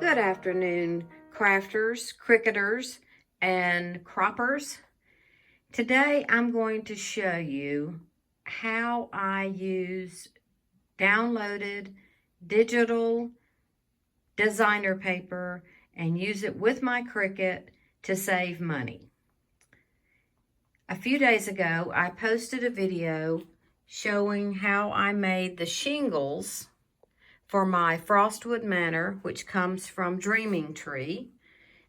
Good afternoon, crafters, cricketers, and croppers. Today I'm going to show you how I use downloaded digital designer paper and use it with my Cricut to save money. A few days ago, I posted a video showing how I made the shingles for my Frostwood Manor, which comes from Dreaming Tree.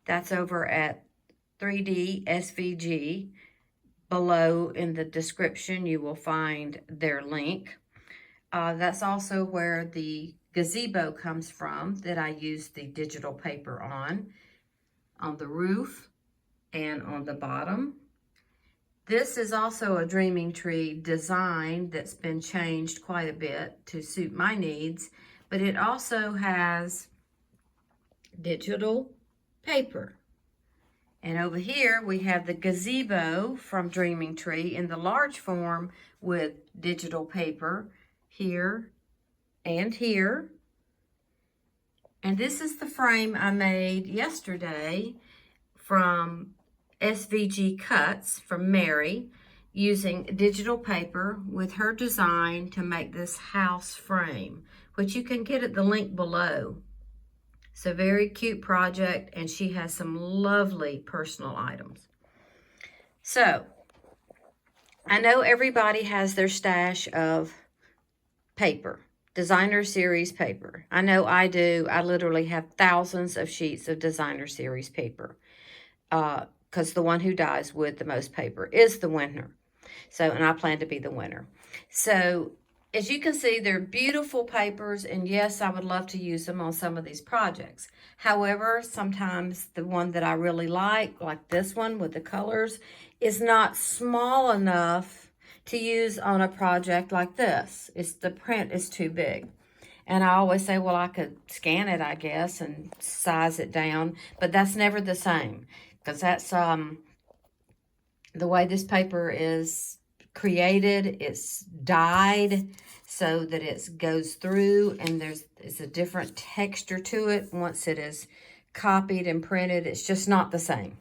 That's over at 3D SVG. Below in the description, you will find their link. That's also where the gazebo comes from that I used the digital paper on the roof and on the bottom. This is also a Dreaming Tree design that's been changed quite a bit to suit my needs, but it also has digital paper. And over here we have the gazebo from Dreaming Tree in the large form with digital paper here and here. And this is the frame I made yesterday from SVG Cuts from Mary, using digital paper with her design to make this house frame, which you can get at the link below. It's a very cute project, and she has some lovely personal items. So, I know everybody has their stash of paper, designer series paper. I know I do. I literally have thousands of sheets of designer series paper, because the one who dies with the most paper is the winner. So, and I plan to be the winner. So, as you can see, they're beautiful papers, and yes, I would love to use them on some of these projects. However, sometimes the one that I really like this one with the colors, is not small enough to use on a project like this. The print is too big. And I always say, well, I could scan it, I guess, and size it down, but that's never the same, because that's the way this paper is created. It's dyed so that it goes through, and it's a different texture to it once it is copied and printed. It's just not the same.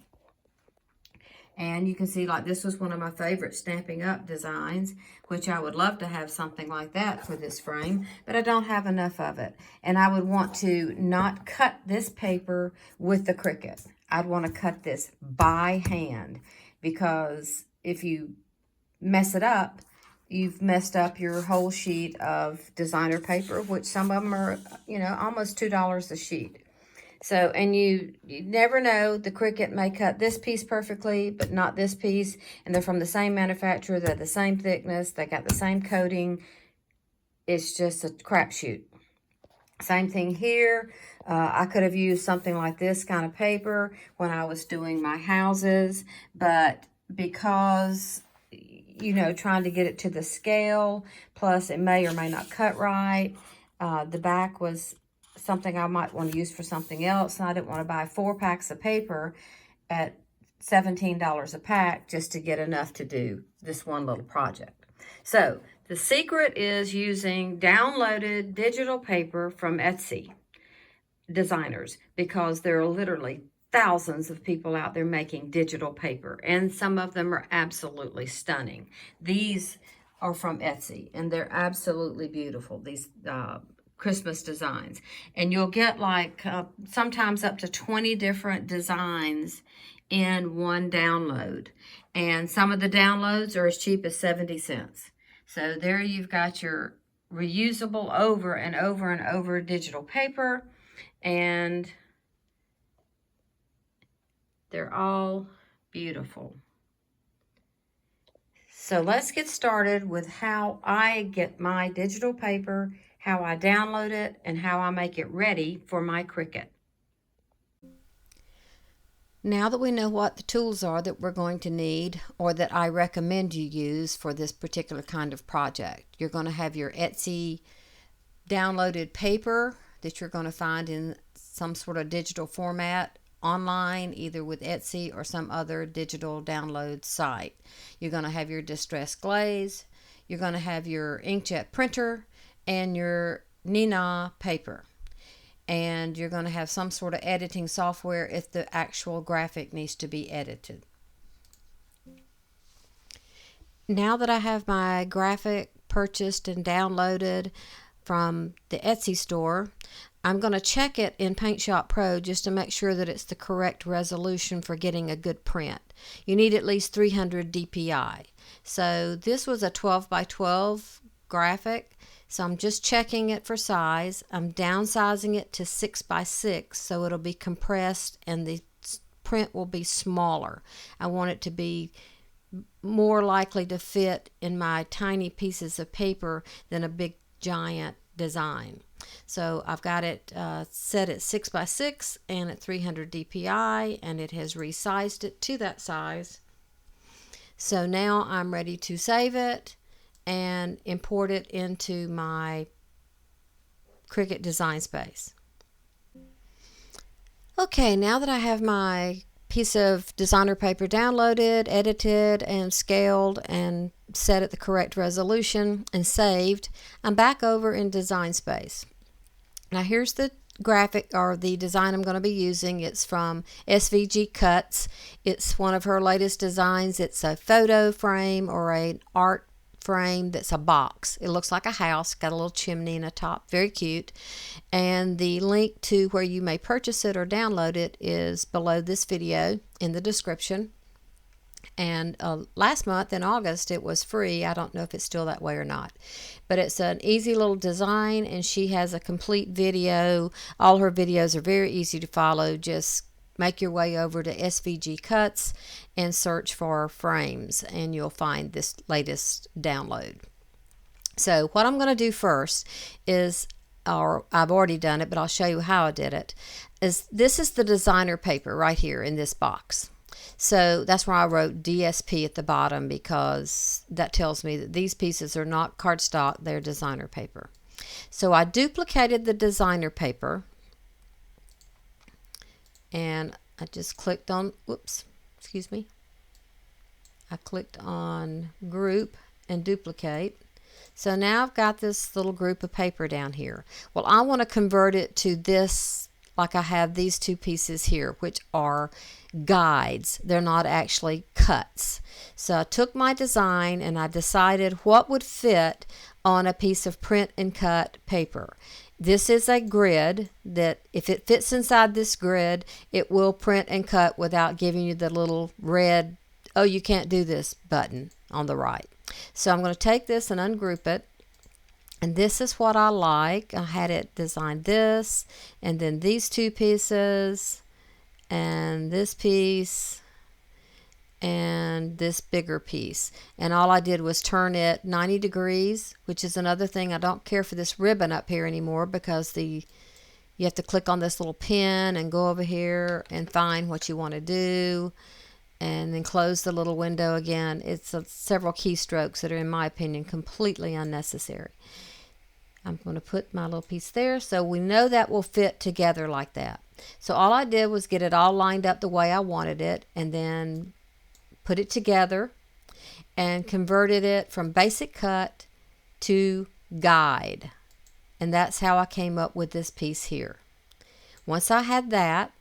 And you can see, like, this was one of my favorite Stampin' Up designs, which I would love to have something like that for this frame, but I don't have enough of it. And I would want to not cut this paper with the Cricut. I'd want to cut this by hand, because if you mess it up, you've messed up your whole sheet of designer paper, which some of them are, almost $2 a sheet. So, and you never know, the Cricut may cut this piece perfectly, but not this piece, and they're from the same manufacturer, they're the same thickness, they got the same coating. It's just a crapshoot. Same thing here. I could have used something like this kind of paper when I was doing my houses, but because, trying to get it to the scale, plus it may or may not cut right, the back was something I might want to use for something else, and I didn't want to buy 4 packs of paper at $17 a pack just to get enough to do this one little project. So the secret is using downloaded digital paper from Etsy designers, because there are literally thousands of people out there making digital paper, and some of them are absolutely stunning. These are from Etsy, and they're absolutely beautiful, these Christmas designs. And you'll get sometimes up to 20 different designs in one download. And some of the downloads are as cheap as 70 cents. So there you've got your reusable over and over and over digital paper, and they're all beautiful. So let's get started with how I get my digital paper, how I download it, and how I make it ready for my Cricut. Now that we know what the tools are that we're going to need, or that I recommend you use for this particular kind of project, you're going to have your Etsy downloaded paper that you're going to find in some sort of digital format online, either with Etsy or some other digital download site. You're going to have your distress glaze, you're going to have your inkjet printer, and your Nina paper. and you're going to have some sort of editing software if the actual graphic needs to be edited. Now that I have my graphic purchased and downloaded from the Etsy store, I'm going to check it in Paint Shop Pro just to make sure that it's the correct resolution for getting a good print. You need at least 300 dpi. So this was a 12 by 12 graphic, so I'm just checking it for size. I'm downsizing it to 6 by 6 so it'll be compressed and the print will be smaller. I want it to be more likely to fit in my tiny pieces of paper than a big giant design. So I've got it set at 6 by 6 and at 300 dpi, and it has resized it to that size. So now I'm ready to save it and import it into my Cricut design space. Okay, now that I have my piece of designer paper downloaded, edited, and scaled and set at the correct resolution and saved, I'm back over in Design Space. Now here's the graphic or the design I'm going to be using. It's from SVG Cuts. It's one of her latest designs. It's a photo frame or an art frame that's a box. It looks like a house, got a little chimney and a top, very cute. And the link to where you may purchase it or download it is below this video in the description. And last month in August it was free. I don't know if it's still that way or not, but it's an easy little design, and she has a complete video. All her videos are very easy to follow. Just make your way over to SVG Cuts and search for frames, and you'll find this latest download. So what I'm going to do first is, or I've already done it, but I'll show you how I did it, is this is the designer paper right here in this box. So that's why I wrote DSP at the bottom, because that tells me that these pieces are not cardstock, they're designer paper. So I duplicated the designer paper, and I just clicked on, I clicked on group and duplicate. So now I've got this little group of paper down here. Well, I want to convert it to this, like I have these two pieces here, which are guides. They're not actually cuts. So I took my design and I decided what would fit on a piece of print and cut paper. This is a grid that if it fits inside this grid, it will print and cut without giving you the little red, oh, you can't do this button on the right. So I'm going to take this and ungroup it. And this is what I like. I had it designed this, and then these two pieces, and this piece, and this bigger piece. And all I did was turn it 90 degrees, which is another thing. I don't care for this ribbon up here anymore, because you have to click on this little pin and go over here and find what you want to do, and then close the little window again. It's several keystrokes that are, in my opinion, completely unnecessary. I'm going to put my little piece there, so we know that will fit together like that. So all I did was get it all lined up the way I wanted it, and then put it together and converted it from basic cut to guide. And that's how I came up with this piece here. Once I had that,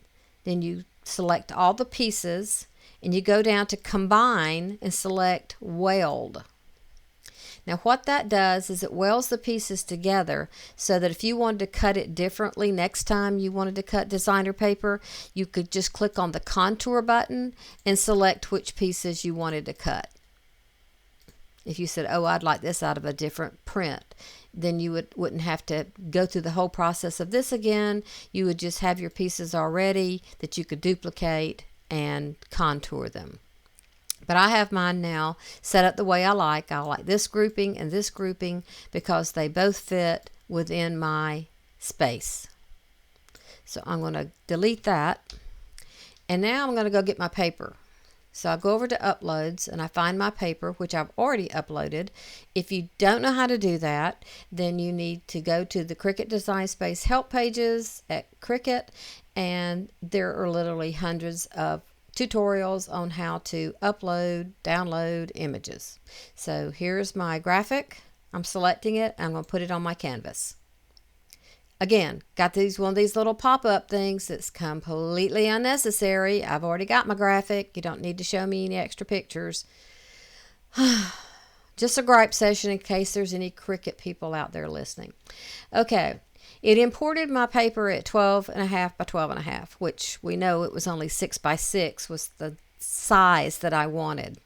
then you select all the pieces and you go down to combine and select weld. Now what that does is it welds the pieces together, so that if you wanted to cut it differently next time you wanted to cut designer paper, you could just click on the contour button and select which pieces you wanted to cut. If you said, oh, I'd like this out of a different print, then you wouldn't have to go through the whole process of this again. You would just have your pieces already that you could duplicate and contour them. But I have mine now set up the way I like. I like this grouping and this grouping because they both fit within my space. So I'm going to delete that. And now I'm going to go get my paper. So I go over to uploads and I find my paper, which I've already uploaded. If you don't know how to do that, then you need to go to the Cricut Design Space help pages at Cricut, and there are literally hundreds of tutorials on how to upload, download images. So here's my graphic. I'm selecting it. I'm going to put it on my canvas. Again, got one of these little pop-up things that's completely unnecessary. I've already got my graphic. You don't need to show me any extra pictures. Just a gripe session in case there's any Cricut people out there listening. Okay, it imported my paper at 12.5 by 12.5, which we know it was only 6 by 6 was the size that I wanted.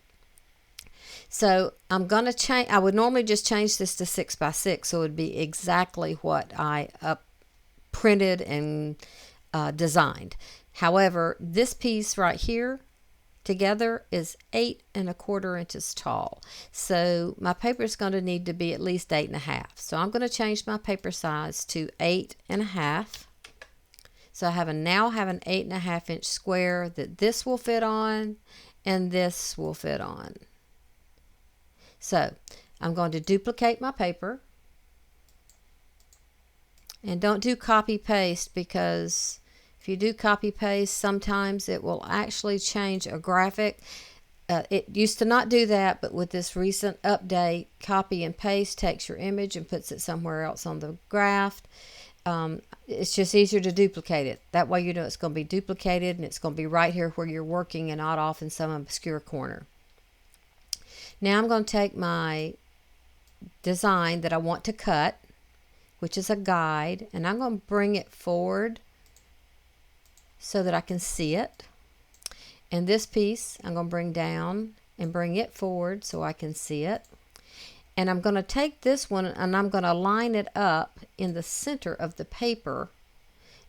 So I'm going to change. I would normally just change this to 6 by 6, so it would be exactly what I printed and designed. However, this piece right here together is 8.25 inches tall. So my paper is going to need to be at least 8.5. So I'm going to change my paper size to 8.5. So I now have an 8.5 inch square that this will fit on and this will fit on. So I'm going to duplicate my paper, and don't do copy paste, because if you do copy paste, sometimes it will actually change a graphic. It used to not do that, but with this recent update, copy and paste takes your image and puts it somewhere else on the graph. It's just easier to duplicate it. That way you know it's going to be duplicated and it's going to be right here where you're working and not off in some obscure corner. Now I'm going to take my design that I want to cut, which is a guide, and I'm going to bring it forward so that I can see it. And this piece I'm going to bring down and bring it forward so I can see it. And I'm going to take this one and I'm going to line it up in the center of the paper,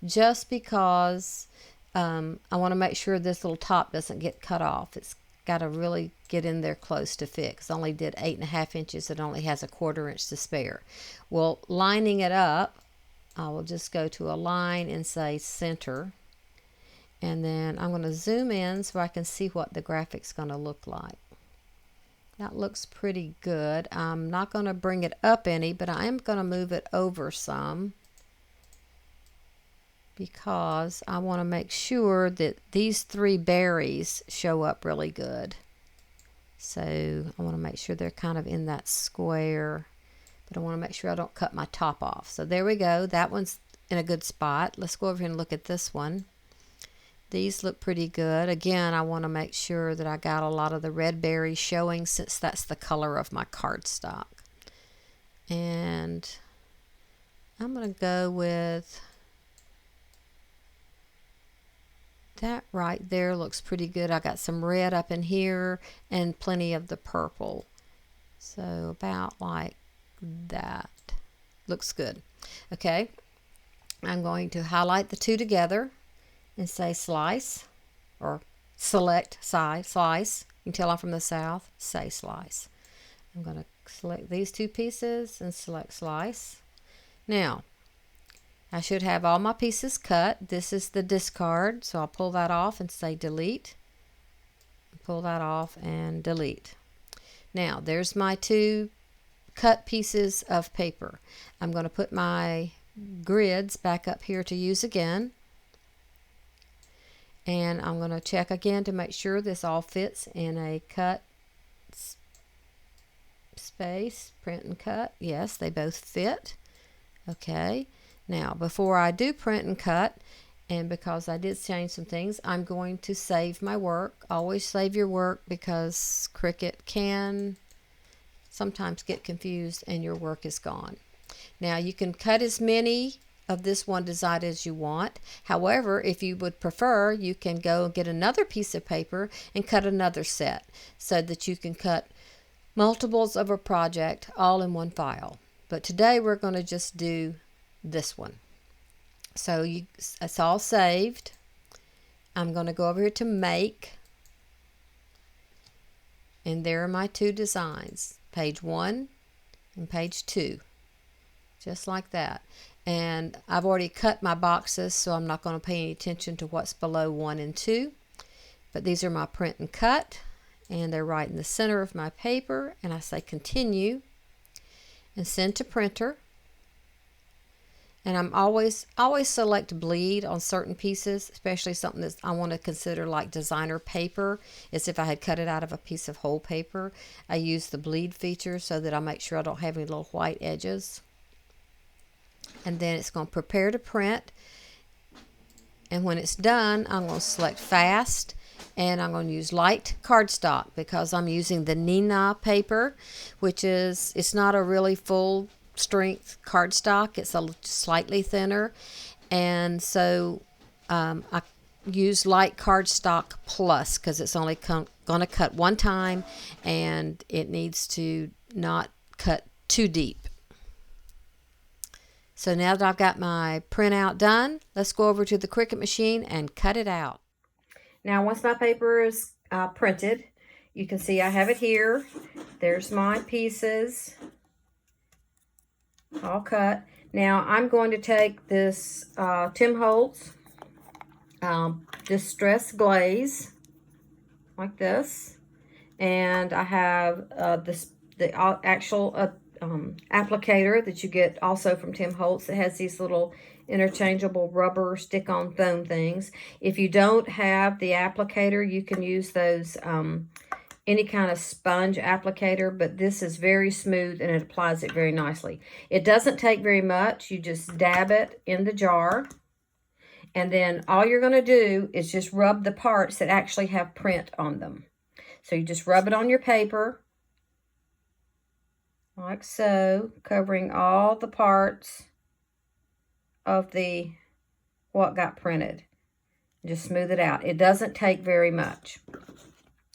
just because I want to make sure this little top doesn't get cut off. It's got to really get in there close to fit, because I only did 8.5 inches. It only has 1/4 inch to spare. Well, lining it up, I will just go to a line and say center, and then I'm going to zoom in so I can see what the graphic's going to look like. That looks pretty good. I'm not going to bring it up any, but I am going to move it over some, because I want to make sure that these 3 berries show up really good. So I want to make sure they're kind of in that square, but I want to make sure I don't cut my top off. So there we go. That one's in a good spot. Let's go over here and look at this one. These look pretty good. Again, I want to make sure that I got a lot of the red berries showing, since that's the color of my cardstock. And I'm going to go with that right there. Looks pretty good. I got some red up in here and plenty of the purple. So about like that. Looks good. Okay. I'm going to highlight the 2 together and say slice, or select slice. You can tell I'm from the South. Say slice. I'm going to select these 2 pieces and select slice. Now, I should have all my pieces cut. This is the discard, so I'll pull that off and say delete. Pull that off and delete. Now, there's my 2 cut pieces of paper. I'm going to put my grids back up here to use again. And I'm going to check again to make sure this all fits in a cut space. Print and cut. Yes, they both fit. Okay. Now, before I do print and cut, and because I did change some things, I'm going to save my work. Always save your work, because Cricut can sometimes get confused and your work is gone. Now, you can cut as many of this one design as you want. However, if you would prefer, you can go and get another piece of paper and cut another set, so that you can cut multiples of a project all in one file. But today we're going to just do this one. So it's all saved. I'm going to go over here to make, and there are my 2 designs, page 1 and page 2, just like that. And I've already cut my boxes, so I'm not going to pay any attention to what's below 1 and 2. But these are my print and cut, and they're right in the center of my paper. And I say continue and send to printer. And I'm always select bleed on certain pieces, especially something that I want to consider like designer paper, as if I had cut it out of a piece of whole paper. I use the bleed feature so that I make sure I don't have any little white edges. And then it's going to prepare to print. And when it's done, I'm going to select fast, and I'm going to use light cardstock because I'm using the Nina paper, which is, it's not a really full strength cardstock. It's a slightly thinner. And so I use light cardstock plus because it's only going to cut one time, and it needs to not cut too deep. So now that I've got my printout done, let's go over to the Cricut machine and cut it out. Now once my paper is printed, you can see I have it here. There's my pieces all cut. Now I'm going to take this Tim Holtz Distress Glaze like this, and I have the actual applicator that you get also from Tim Holtz. It has these little interchangeable rubber stick-on foam things. If you don't have the applicator, you can use those any kind of sponge applicator, but this is very smooth and it applies it very nicely. It doesn't take very much. You just dab it in the jar, and then all you're going to do is just rub the parts that actually have print on them. So you just rub it on your paper like so, covering all the parts of the what got printed. Just smooth it out. It doesn't take very much.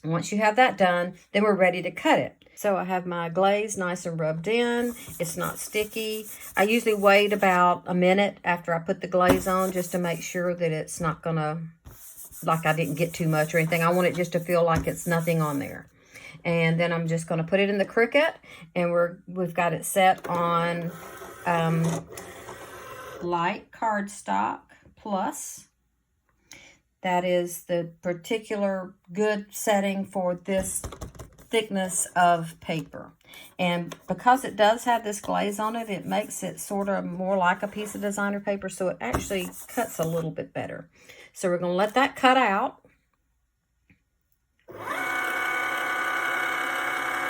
And once you have that done, then we're ready to cut it. So I have my glaze nice and rubbed in. It's not sticky. I usually wait about a minute after I put the glaze on just to make sure that it's not gonna, like I didn't get too much or anything. I want it just to feel like it's nothing on there. And then I'm just going to put it in the Cricut, and we've got it set on light cardstock plus. That is the particular good setting for this thickness of paper. And because it does have this glaze on it, it makes it sort of more like a piece of designer paper, so it actually cuts a little bit better. So we're going to let that cut out.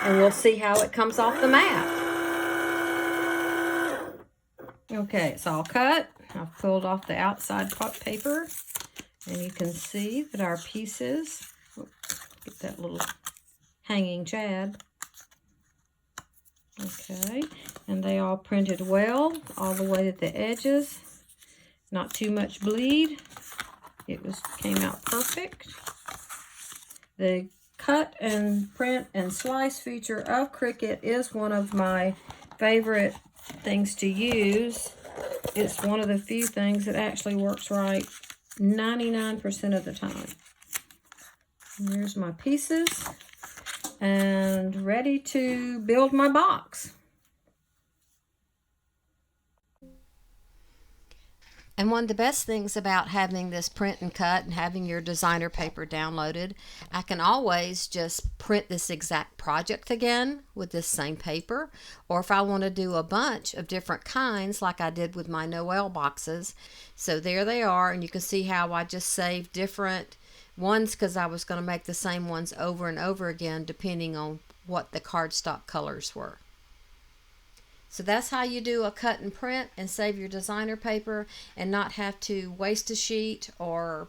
And we'll see how it comes off the mat. Okay, it's all cut. I've pulled off the outside paper. And you can see that our pieces, get that little hanging jab. Okay, and they all printed well, all the way to the edges. Not too much bleed. It came out perfect. The cut and print and slice feature of Cricut is one of my favorite things to use. It's one of the few things that actually works right 99% of the time. And there's my pieces and ready to build my box. And one of the best things about having this print and cut and having your designer paper downloaded, I can always just print this exact project again with this same paper. Or if I want to do a bunch of different kinds like I did with my Noel boxes. So there they are, and you can see how I just saved different ones because I was going to make the same ones over and over again depending on what the cardstock colors were. So that's how you do a cut and print and save your designer paper and not have to waste a sheet or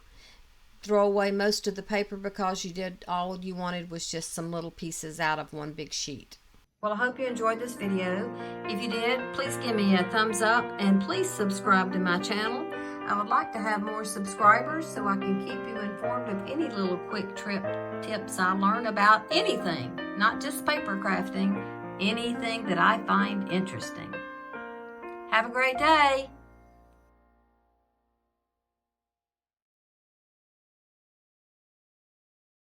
throw away most of the paper because all you wanted was just some little pieces out of one big sheet. Well, I hope you enjoyed this video. If you did, please give me a thumbs up and please subscribe to my channel. I would like to have more subscribers so I can keep you informed of any little quick tips I learn about anything, not just paper crafting. Anything that I find interesting. Have a great day.